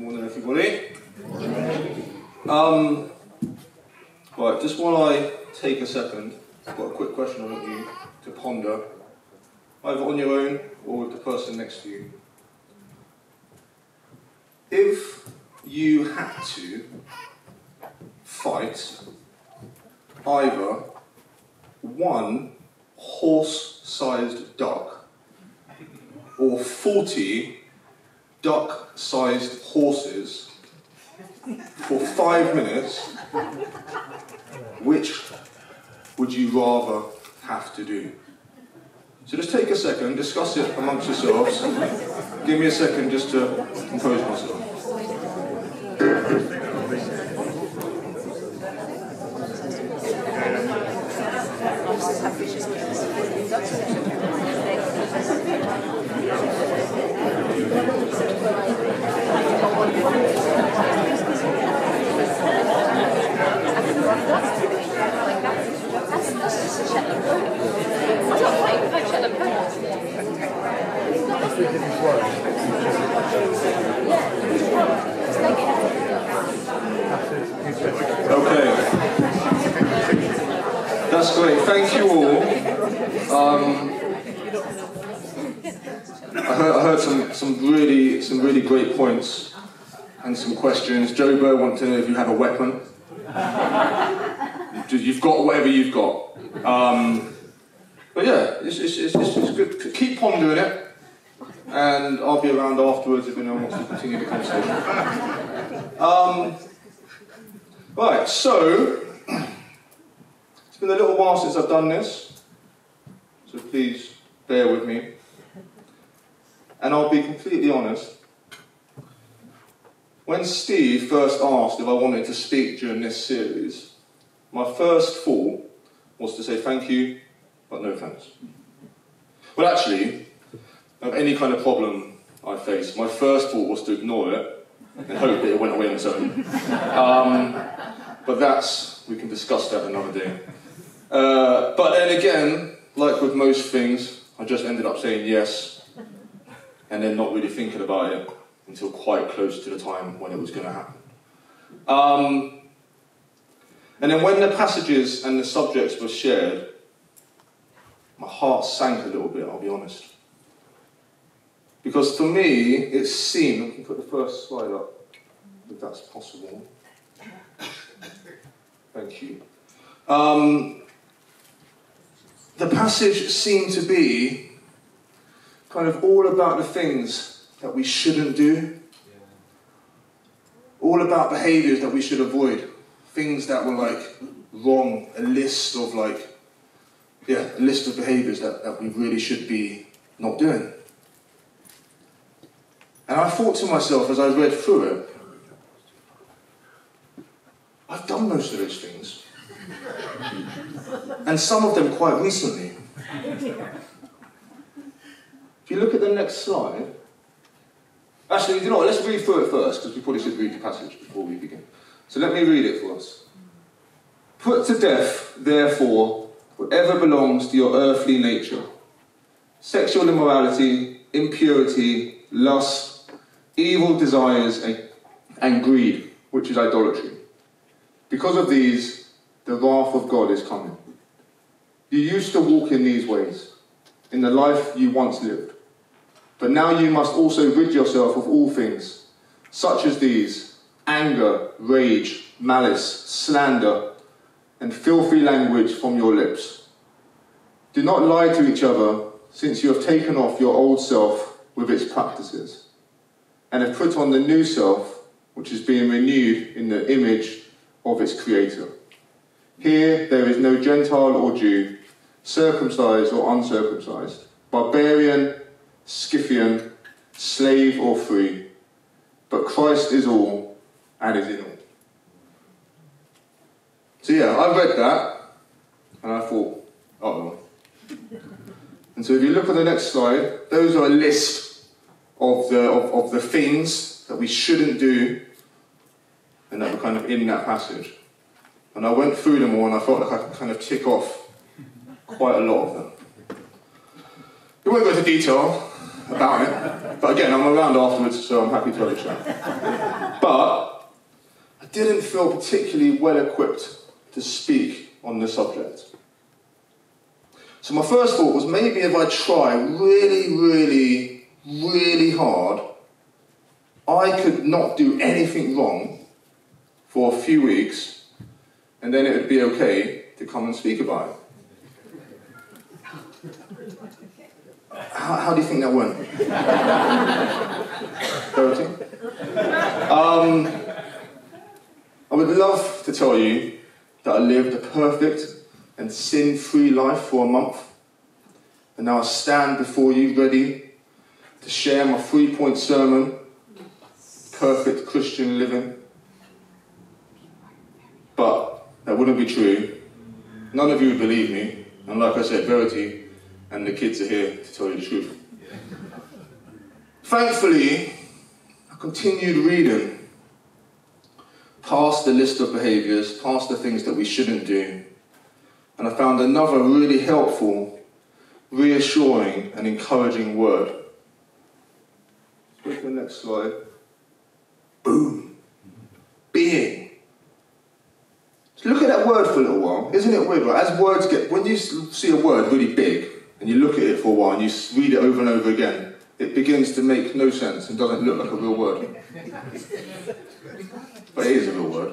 Morning, everybody. Right, just while I take a second, I've got a quick question I want you to ponder, either on your own or with the person next to you. If you had to fight either one horse-sized duck or 40 duck-sized horses for 5 minutes, which would you rather have to do? So just take a second, discuss it amongst yourselves. Give me a second just to compose myself. Okay, that's great. Thank you all. I heard some really great points and some questions. Jobo wanted to know if you have a weapon. You've got whatever you've got. But yeah, it's good. Keep pondering it, and I'll be around afterwards if anyone wants to continue the conversation. Right, so it's been a little while since I've done this, so please bear with me. And I'll be completely honest. When Steve first asked if I wanted to speak during this series, my first thought was to say thank you, but no thanks. Well, actually, of any kind of problem I face, my first thought was to ignore it and hope that it went away on its own. But we can discuss that another day. But then again, like with most things, I just ended up saying yes, and then not really thinking about it until quite close to the time when it was going to happen. And then when the passages and the subjects were shared, my heart sank a little bit, I'll be honest. Because for me, it seemed, I can put the first slide up, if that's possible. Thank you. The passage seemed to be kind of all about the things that we shouldn't do. All about behaviours that we should avoid. Things that were like wrong, a list of behaviours that we really should be not doing. And I thought to myself as I read through it, I've done most of those things. And some of them quite recently. If you look at the next slide, actually, you know what, let's read through it first, because we probably should read the passage before we begin. So let me read it for us. Put to death, therefore, whatever belongs to your earthly nature. Sexual immorality, impurity, lust, evil desires, and greed, which is idolatry. Because of these, the wrath of God is coming. You used to walk in these ways, in the life you once lived. But now you must also rid yourself of all things, such as these: anger, rage, malice, slander, and filthy language from your lips. Do not lie to each other, since you have taken off your old self with its practices, and have put on the new self, which is being renewed in the image of its Creator. Here there is no Gentile or Jew, circumcised or uncircumcised, barbarian, Scythian, slave or free, but Christ is all and is in all. So yeah, I read that and I thought, uh-oh. And so if you look at the next slide, those are a list of the things that we shouldn't do and that were kind of in that passage. And I went through them all and I felt like I could kind of tick off quite a lot of them. We won't go into detail, about it. But again, I'm around afterwards, so I'm happy to have a chat. But I didn't feel particularly well equipped to speak on the subject. So my first thought was, maybe if I try really, really, really hard, I could not do anything wrong for a few weeks, and then it would be okay to come and speak about it. How do you think that went? I would love to tell you that I lived a perfect and sin-free life for a month, and now I stand before you ready to share my 3-point sermon, perfect Christian living. But that wouldn't be true. None of you would believe me, and like I said, Verity and the kids are here to tell you the truth. Thankfully, I continued reading past the list of behaviours, past the things that we shouldn't do, and I found another really helpful, reassuring and encouraging word. Let's go to the next slide. Boom. Being. So look at that word for a little while. Isn't it weird, right? As words get, when you see a word really big, and you look at it for a while and you read it over and over again, it begins to make no sense and doesn't look like a real word. But it is a real word.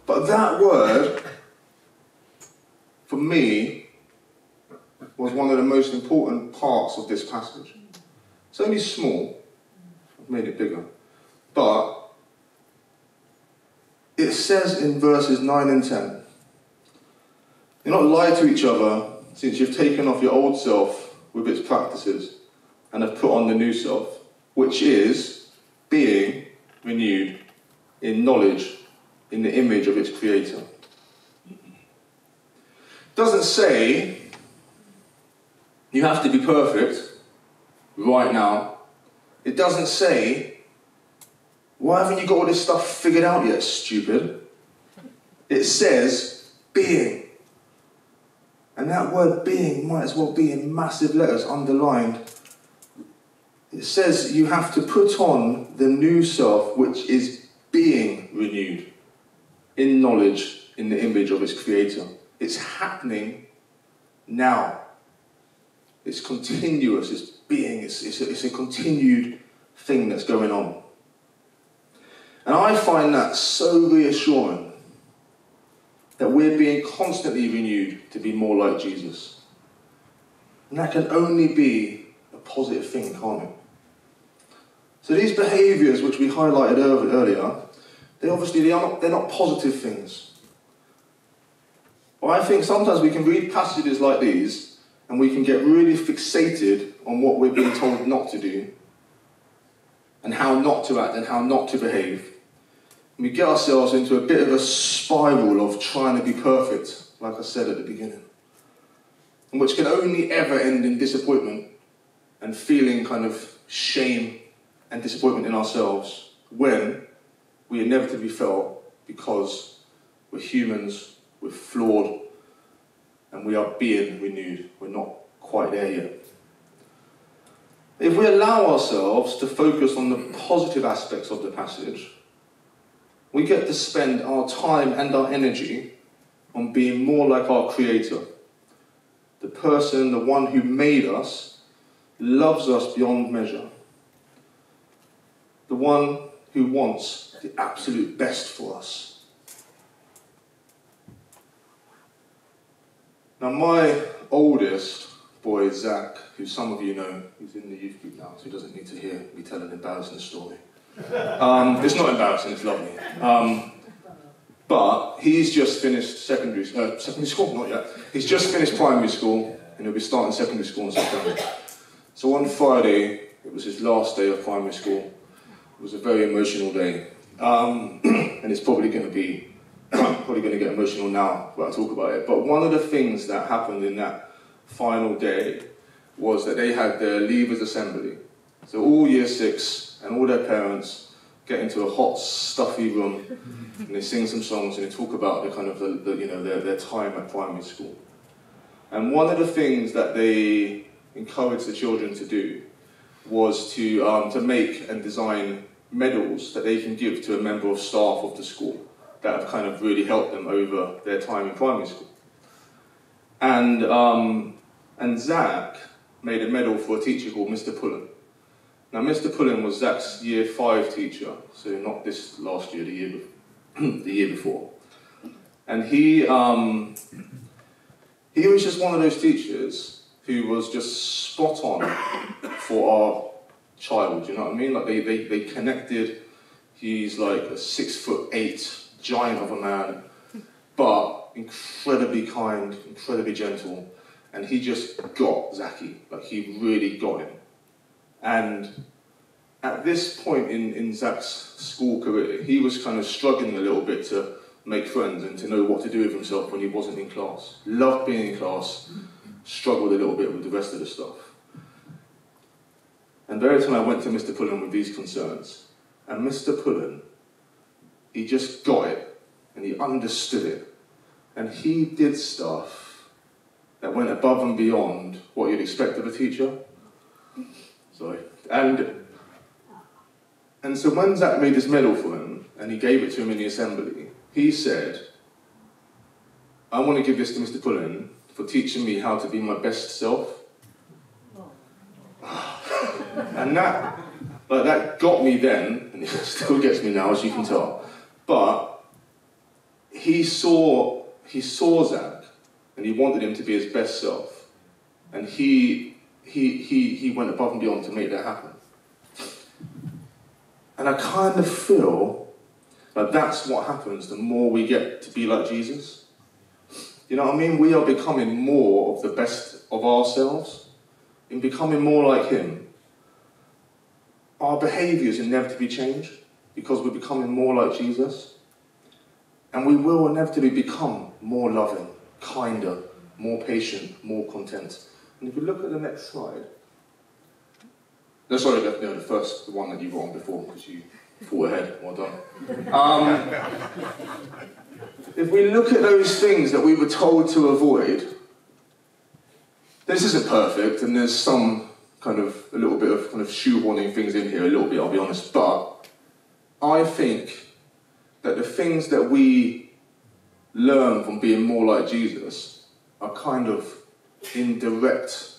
But that word, for me, was one of the most important parts of this passage. It's only small. I've made it bigger. But it says in verses 9 and 10, "Do not lie to each other, since you've taken off your old self with its practices and have put on the new self, which is being renewed in knowledge in the image of its creator." It doesn't say you have to be perfect right now. It doesn't say, why haven't you got all this stuff figured out yet, stupid? It says being. And that word being might as well be in massive letters underlined. It says you have to put on the new self, which is being renewed in knowledge in the image of its creator. It's happening now. It's continuous, it's being, it's a continued thing that's going on. And I find that so reassuring, that we're being constantly renewed to be more like Jesus. And that can only be a positive thing, can't it? So these behaviours which we highlighted earlier, they're not positive things. But I think sometimes we can read passages like these and we can get really fixated on what we're being told not to do and how not to act and how not to behave. We get ourselves into a bit of a spiral of trying to be perfect, like I said at the beginning, and which can only ever end in disappointment and feeling kind of shame and disappointment in ourselves when we inevitably fail because we're humans, we're flawed, and we are being renewed. We're not quite there yet. If we allow ourselves to focus on the positive aspects of the passage, we get to spend our time and our energy on being more like our Creator. The person, the one who made us, loves us beyond measure. The one who wants the absolute best for us. Now my oldest boy, Zach, who some of you know, he's in the youth group now, so he doesn't need to hear me tell an embarrassing story. It's not embarrassing, it's lovely. But he's just finished secondary school, not yet. He's just finished primary school, and he'll be starting secondary school in September. So on Friday, it was his last day of primary school. It was a very emotional day. And it's probably going to get emotional now when I talk about it. But one of the things that happened in that final day was that they had their leavers assembly. So all year 6 and all their parents get into a hot, stuffy room and they sing some songs and they talk about the kind of their time at primary school. And one of the things that they encouraged the children to do was to make and design medals that they can give to a member of staff of the school that have kind of really helped them over their time in primary school. And Zach made a medal for a teacher called Mr. Pullen. Now, Mr. Pullen was Zach's year 5 teacher, so not this last year, the year before. And he was just one of those teachers who was just spot on for our child, you know what I mean? Like they connected. He's like a 6'8" giant of a man, but incredibly kind, incredibly gentle, and he just got Zachy, like he really got him. And at this point in Zach's school career, he was kind of struggling a little bit to make friends and to know what to do with himself when he wasn't in class. Loved being in class, struggled a little bit with the rest of the stuff. And very time I went to Mr. Pullen with these concerns, and Mr. Pullen, he just got it, and he understood it, and he did stuff that went above and beyond what you'd expect of a teacher. Sorry. And so when Zach made this medal for him, and he gave it to him in the assembly, he said, I want to give this to Mr. Pullen for teaching me how to be my best self. And that got me then, and it still gets me now, as you can tell. But he saw Zach, and he wanted him to be his best self, and he went above and beyond to make that happen. And I kind of feel like that's what happens the more we get to be like Jesus. You know what I mean? We are becoming more of the best of ourselves. In becoming more like him, our behaviours inevitably change because we're becoming more like Jesus. And we will inevitably become more loving, kinder, more patient, more content. And if you look at the next slide. No, sorry, the one that you were on before, because you thought ahead. Well done. If we look at those things that we were told to avoid, this isn't perfect, and there's some a little bit of shoehorning things in here, a little bit, I'll be honest, but I think that the things that we learn from being more like Jesus are kind of in direct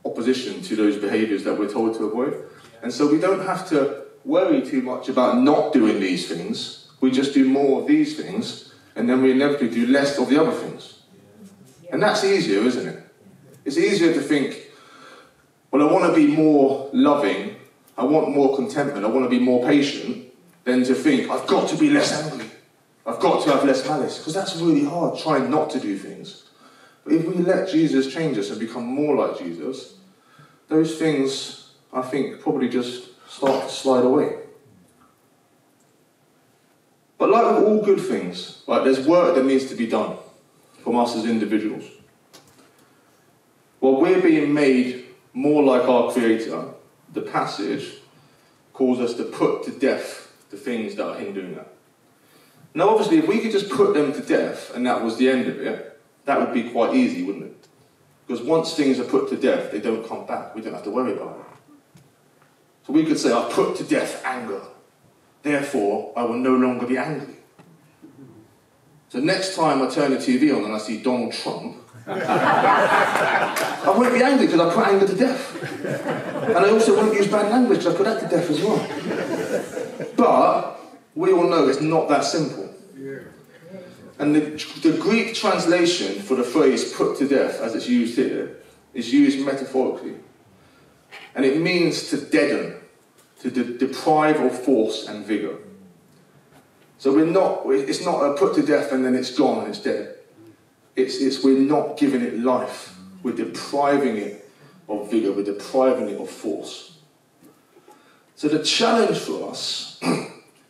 opposition to those behaviours that we're told to avoid. And so we don't have to worry too much about not doing these things. We just do more of these things, and then we inevitably do less of the other things. And that's easier, isn't it? It's easier to think, well, I want to be more loving, I want more contentment, I want to be more patient, than to think, I've got to be less angry, I've got to have less malice, because that's really hard, trying not to do things. But if we let Jesus change us and become more like Jesus, those things, I think, probably just start to slide away. But like with all good things, there's work that needs to be done from us as individuals. While we're being made more like our Creator, the passage calls us to put to death the things that are hindering that. Now obviously, if we could just put them to death and that was the end of it, that would be quite easy, wouldn't it? Because once things are put to death, they don't come back. We don't have to worry about it. So we could say, I've put to death anger. Therefore, I will no longer be angry. So next time I turn the TV on and I see Donald Trump, I won't be angry because I put anger to death. And I also won't use bad language because I put that to death as well. But we all know it's not that simple. And the Greek translation for the phrase put to death, as it's used here, is used metaphorically. And it means to deaden, to deprive of force and vigour. So it's not a put to death and then it's gone and it's dead. It's we're not giving it life. We're depriving it of vigour, we're depriving it of force. So the challenge for us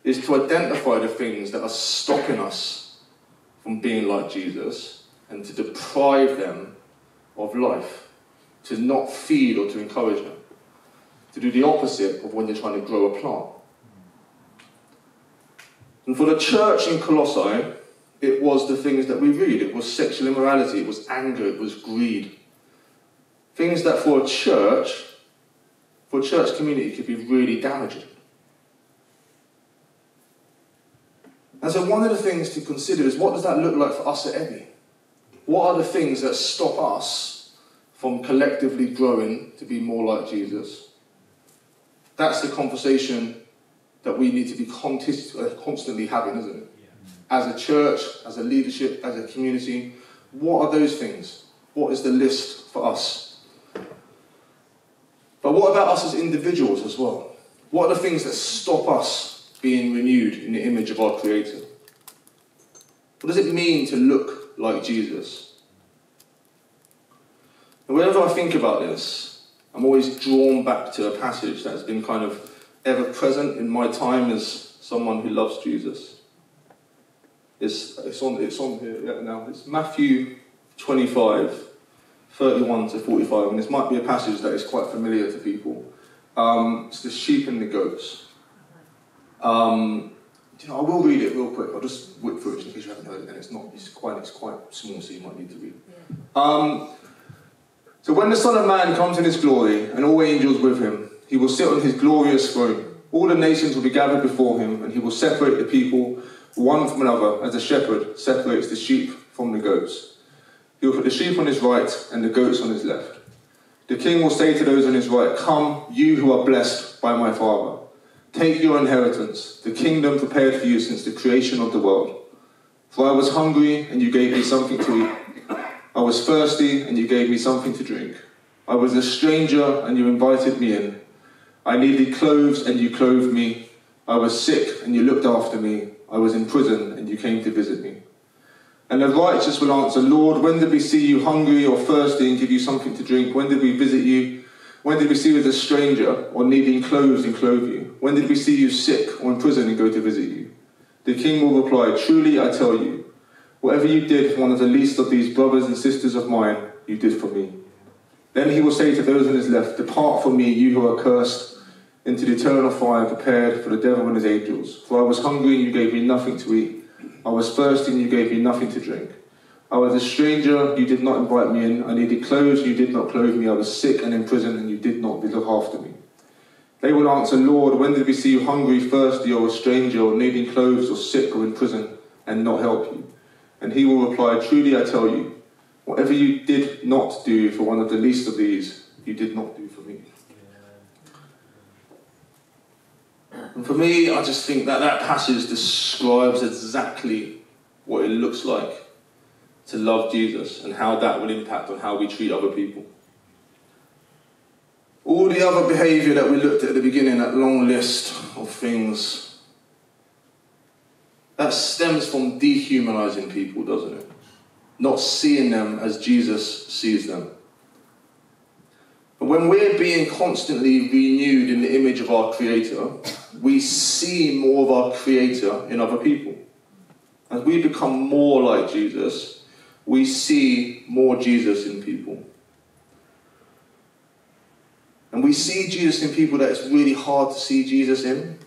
is to identify the things that are stopping us from being like Jesus and to deprive them of life, to not feed or to encourage them, to do the opposite of when you're trying to grow a plant. And for the church in Colossae, it was the things that we read. It was sexual immorality, it was anger, it was greed. Things that for a church community could be really damaging. And so one of the things to consider is, what does that look like for us at Abbey? What are the things that stop us from collectively growing to be more like Jesus? That's the conversation that we need to be constantly having, isn't it? Yeah. As a church, as a leadership, as a community, what are those things? What is the list for us? But what about us as individuals as well? What are the things that stop us being renewed in the image of our Creator? What does it mean to look like Jesus? And whenever I think about this, I'm always drawn back to a passage that has been kind of ever present in my time as someone who loves Jesus. It's on here now. It's Matthew 25, 31 to 45, and this might be a passage that is quite familiar to people. It's the sheep and the goats. I will read it real quick. I'll just whip through it in case you haven't heard it, and it's quite small, so you might need to read it. So when the Son of Man comes in his glory, and all angels with him, he will sit on his glorious throne. All the nations will be gathered before him, and he will separate the people one from another, as a shepherd separates the sheep from the goats. He will put the sheep on his right and the goats on his left. The king will say to those on his right, "Come, you who are blessed by my Father. Take your inheritance, the kingdom prepared for you since the creation of the world. For I was hungry, and you gave me something to eat. I was thirsty, and you gave me something to drink. I was a stranger, and you invited me in. I needed clothes, and you clothed me. I was sick, and you looked after me. I was in prison, and you came to visit me." And the righteous will answer, "Lord, when did we see you hungry or thirsty and give you something to drink? When did we visit you? When did we see you as a stranger or needing clothes and clothe you? When did we see you sick or in prison and go to visit you?" The king will reply, "Truly I tell you, whatever you did for one of the least of these brothers and sisters of mine, you did for me." Then he will say to those on his left, "Depart from me, you who are cursed, into the eternal fire prepared for the devil and his angels. For I was hungry, and you gave me nothing to eat. I was thirsty, and you gave me nothing to drink. I was a stranger, you did not invite me in. I needed clothes, you did not clothe me. I was sick and in prison, and you did not look after me." They will answer, "Lord, when did we see you hungry, thirsty, or a stranger, or needing clothes, or sick, or in prison, and not help you?" And he will reply, "Truly I tell you, whatever you did not do for one of the least of these, you did not do for me." And for me, I just think that passage describes exactly what it looks like to love Jesus and how that will impact on how we treat other people. All the other behaviour that we looked at the beginning, that long list of things, that stems from dehumanising people, doesn't it? Not seeing them as Jesus sees them. But when we're being constantly renewed in the image of our Creator, we see more of our Creator in other people. As we become more like Jesus, we see more Jesus in people. And we see Jesus in people that it's really hard to see Jesus in.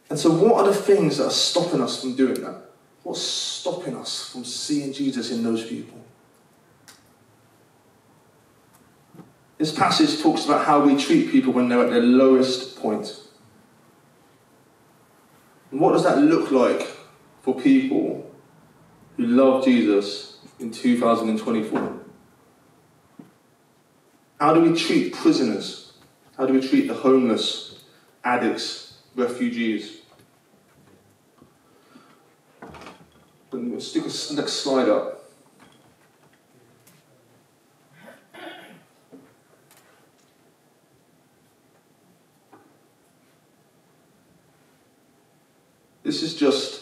And so what are the things that are stopping us from doing that? What's stopping us from seeing Jesus in those people? This passage talks about how we treat people when they're at their lowest point. And what does that look like for people who love Jesus in 2024? How do we treat prisoners? How do we treat the homeless, addicts, refugees? And we'll stick the next slide up. This is just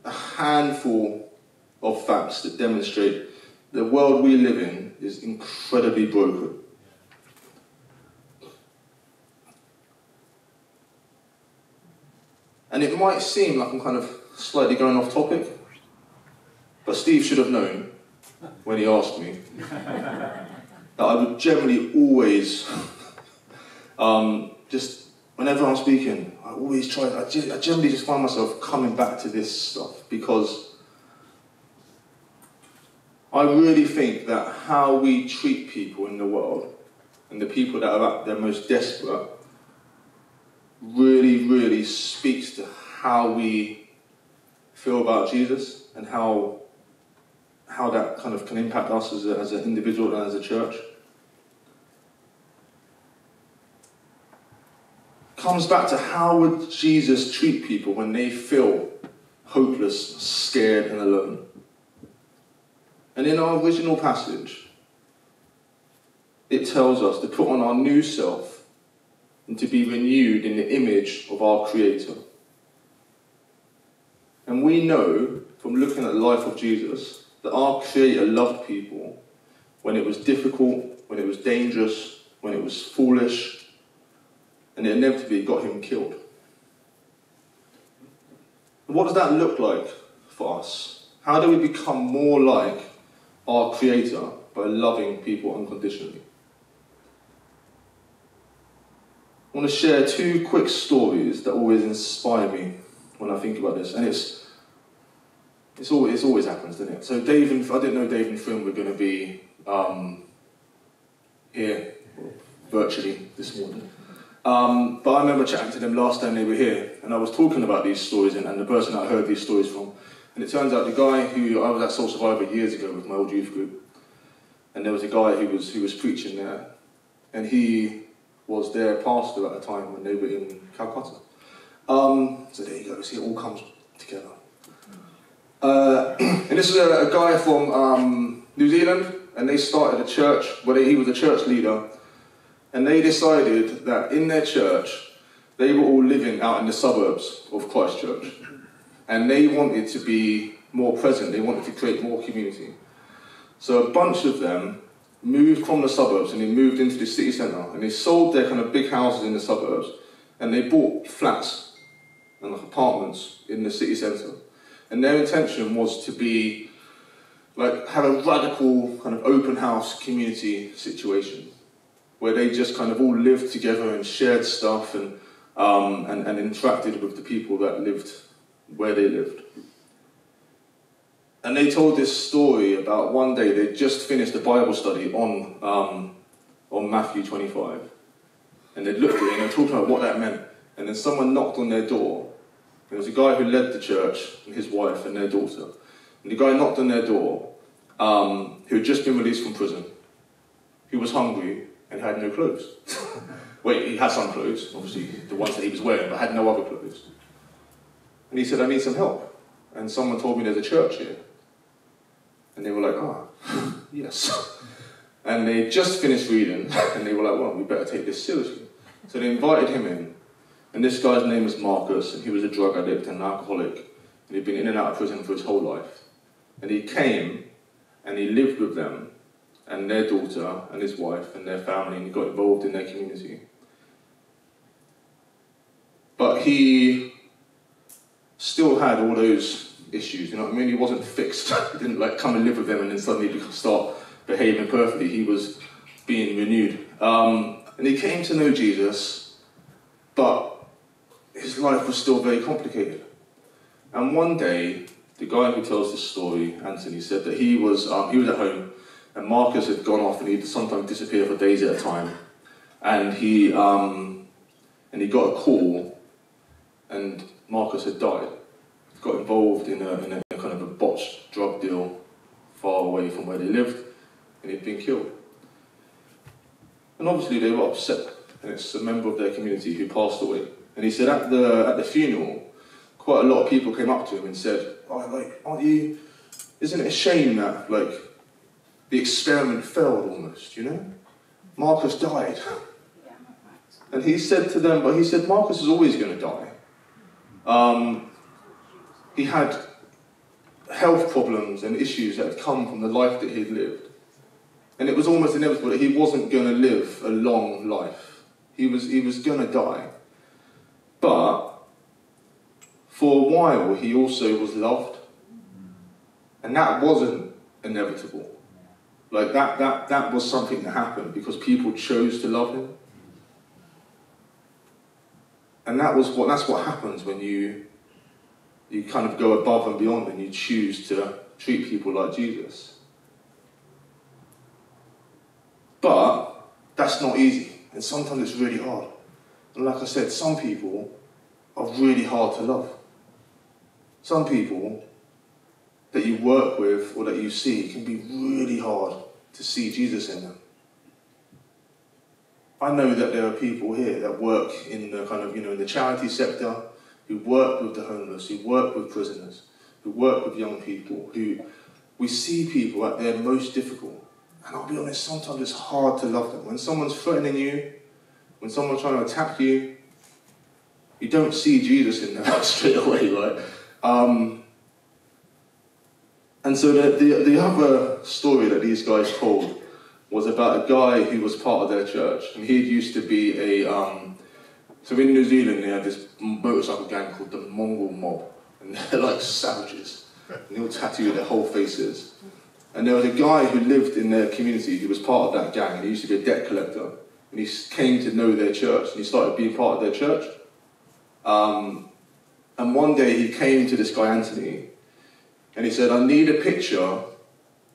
a handful of facts that demonstrate the world we live in is incredibly broken. And it might seem like I'm kind of slightly going off topic, but Steve should have known when he asked me that I would generally always I whenever I'm speaking, I generally just find myself coming back to this stuff, because I really think that how we treat people in the world, and the people that are at their most desperate, really, really speaks to how we feel about Jesus, and how that kind of can impact us as an individual and as a church. Comes back to, how would Jesus treat people when they feel hopeless, scared and alone? And in our original passage, it tells us to put on our new self and to be renewed in the image of our Creator. And we know from looking at the life of Jesus that our Creator loved people when it was difficult, when it was dangerous, when it was foolish, and it inevitably got him killed. And what does that look like for us? How do we become more like our Creator by loving people unconditionally? I want to share two quick stories that always inspire me when I think about this, and it always happens, doesn't it? So I didn't know Dave and Finn were going to be here virtually this morning. But I remember chatting to them last time they were here, and I was talking about these stories and the person I heard these stories from. And it turns out the guy who I was at Soul Survivor years ago with my old youth group, and there was a guy who was preaching there, and he was their pastor at the time when they were in Calcutta. So there you go, see, it all comes together. And this is a guy from New Zealand, and they started a church where he was a church leader. And they decided that in their church, they were all living out in the suburbs of Christchurch. And they wanted to be more present, they wanted to create more community. So a bunch of them moved from the suburbs and they moved into the city centre, and they sold their kind of big houses in the suburbs, and they bought flats and apartments in the city centre. And their intention was to be, have a radical kind of open house community situation, where they just kind of all lived together and shared stuff and interacted with the people that lived where they lived. And they told this story about one day they'd just finished a Bible study on Matthew 25. And they'd looked at it and they were talking about what that meant. And then someone knocked on their door. There was a guy who led the church, and his wife and their daughter. And the guy knocked on their door, who had just been released from prison. He was hungry and had no clothes. Wait, he had some clothes, obviously the ones that he was wearing, but had no other clothes. And he said, I need some help. And someone told me there's a church here. And they were like, yes. And they just finished reading, and they were like, well, we better take this seriously. So they invited him in. And this guy's name was Marcus, and he was a drug addict and an alcoholic. And he'd been in and out of prison for his whole life. And he came, and he lived with them, and their daughter, and his wife, and their family, and he got involved in their community. But he still had all those issues, you know what I mean? He wasn't fixed. He didn't come and live with them and then suddenly start behaving perfectly. He was being renewed. And he came to know Jesus, but his life was still very complicated. And one day, the guy who tells this story, Anthony, said that he was at home, and Marcus had gone off, and he'd sometimes disappear for days at a time. And he got a call, and Marcus had died. He got involved in a kind of a botched drug deal far away from where they lived, and he'd been killed. And obviously they were upset, and it's a member of their community who passed away. And he said at the funeral, quite a lot of people came up to him and said, isn't it a shame that, the experiment failed almost, you know? Marcus died. And he said to them, Marcus is always going to die. He had health problems and issues that had come from the life that he'd lived. And it was almost inevitable that he wasn't going to live a long life. He was going to die. But for a while, he also was loved. And that wasn't inevitable. That was something that happened because people chose to love him. And that's what happens when you kind of go above and beyond and you choose to treat people like Jesus. But that's not easy, and sometimes it's really hard. And like I said, some people are really hard to love. Some people that you work with or that you see can be really hard to see Jesus in them. I know that there are people here that work in the kind of, in the charity sector, who work with the homeless, who work with prisoners, who work with young people, who we see people at their most difficult. And I'll be honest, sometimes it's hard to love them. When someone's threatening you, when someone's trying to attack you, you don't see Jesus in them straight away, right? And so the other story that these guys told was about a guy who was part of their church. And he used to be so in New Zealand they had this motorcycle gang called the Mongol Mob. And they're like savages. And they all tattoo their whole faces. And there was a guy who lived in their community who was part of that gang. And he used to be a debt collector. And he came to know their church. And he started being part of their church. And one day he came to this guy Anthony. And he said, I need a picture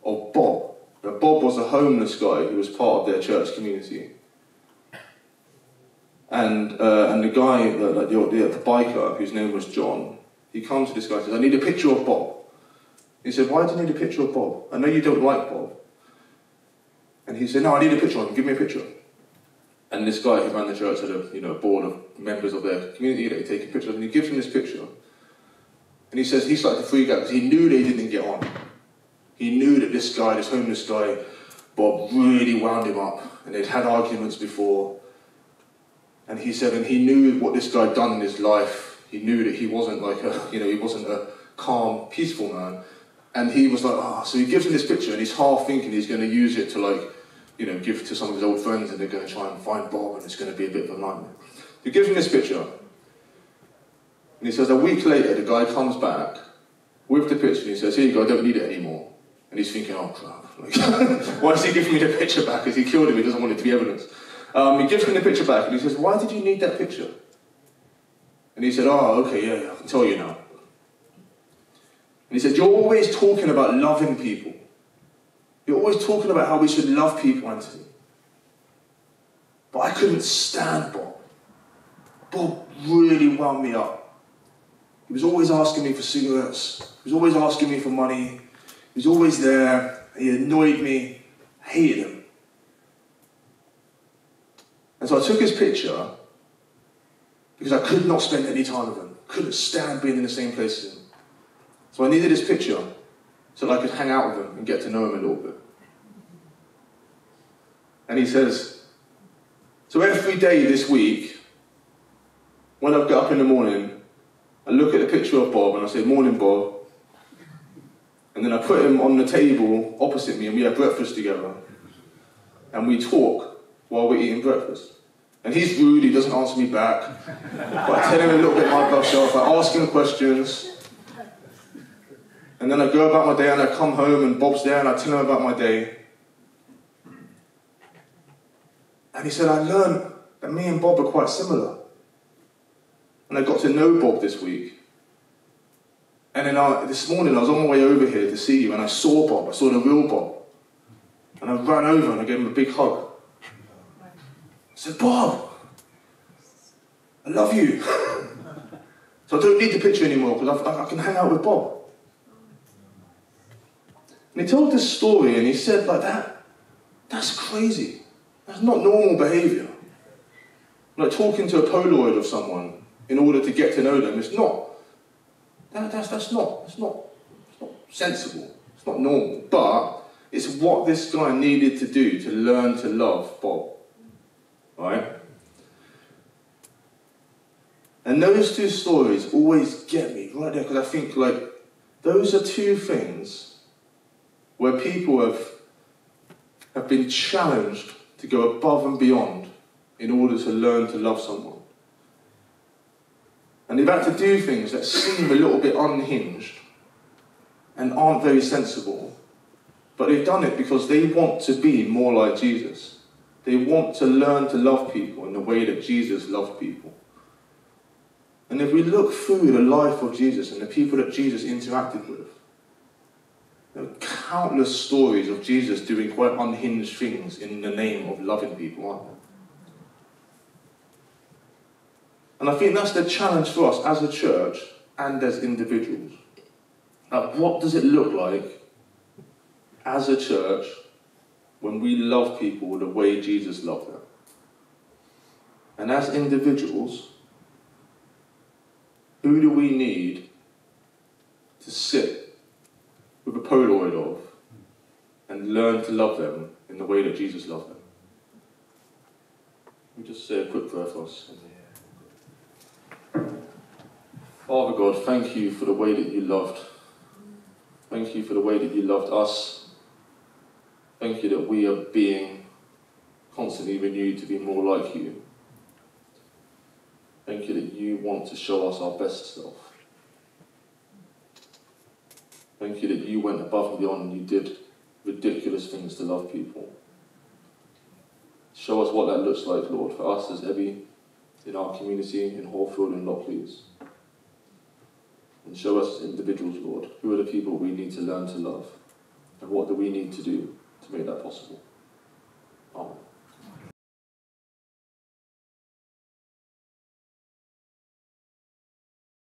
of Bob. Now, Bob was a homeless guy who was part of their church community. And the guy, the biker, whose name was John, he comes to this guy and says, I need a picture of Bob. He said, why do you need a picture of Bob? I know you don't like Bob. And he said, no, I need a picture of him. Give me a picture. And this guy who ran the church had a board of members of their community that he'd taken pictures of, and he gives him this picture. And he says he started to freak out because he knew they didn't get on. He knew that this guy, this homeless guy, Bob, really wound him up. And they'd had arguments before. And he said, and he knew what this guy had done in his life. He knew that he wasn't he wasn't a calm, peaceful man. And he was like, so he gives him this picture and he's half thinking he's going to use it to give to some of his old friends and they're going to try and find Bob and it's going to be a bit of a nightmare. He gives him this picture. And he says, a week later, the guy comes back with the picture and he says, here you go, I don't need it anymore. And he's thinking, oh crap, why is he giving me the picture back? Because he killed him, he doesn't want it to be evidence. He gives me the picture back and he says, why did you need that picture? And he said, okay, yeah, I can tell you now. And he said, you're always talking about loving people. You're always talking about how we should love people, Anthony. But I couldn't stand Bob. Bob really wound me up. He was always asking me for cigarettes. He was always asking me for money. He was always there. He annoyed me. I hated him. And so I took his picture because I could not spend any time with him. Couldn't stand being in the same place as him. So I needed his picture so that I could hang out with him and get to know him a little bit. And he says, so every day this week, when I get up in the morning, I look at the picture of Bob and I say, morning Bob. And then I put him on the table opposite me and we have breakfast together. And we talk while we're eating breakfast. And he's rude, he doesn't answer me back. But I tell him a little bit about myself, I ask him questions. And then I go about my day and I come home and Bob's there and I tell him about my day. And he said, I learned that me and Bob are quite similar. And I got to know Bob this week. And then this morning I was on my way over here to see you and I saw Bob, I saw the real Bob. And I ran over and I gave him a big hug. I said, Bob, I love you. So I don't need the picture anymore because I can hang out with Bob. And he told this story and he said like that's crazy. That's not normal behaviour. Like talking to a Polaroid of someone in order to get to know them, it's not. That's not sensible. It's not normal. But it's what this guy needed to do to learn to love Bob. Right? And those two stories always get me right there because I think those are two things where people have been challenged to go above and beyond in order to learn to love someone. And they've had to do things that seem a little bit unhinged and aren't very sensible, but they've done it because they want to be more like Jesus. They want to learn to love people in the way that Jesus loved people. And if we look through the life of Jesus and the people that Jesus interacted with, there are countless stories of Jesus doing quite unhinged things in the name of loving people, aren't there? And I think that's the challenge for us as a church and as individuals. What does it look like as a church when we love people the way Jesus loved them? And as individuals, who do we need to sit with a Polaroid of and learn to love them in the way that Jesus loved them? Let me just say a quick prayer for us. Father God, thank you for the way that you loved. Thank you for the way that you loved us. Thank you that we are being constantly renewed to be more like you. Thank you that you want to show us our best self. Thank you that you went above and beyond and you did ridiculous things to love people. Show us what that looks like, Lord, for us as Ebby, in our community, in Hawfield and Lockleys. And show us as individuals, Lord, who are the people we need to learn to love, and what do we need to do to make that possible.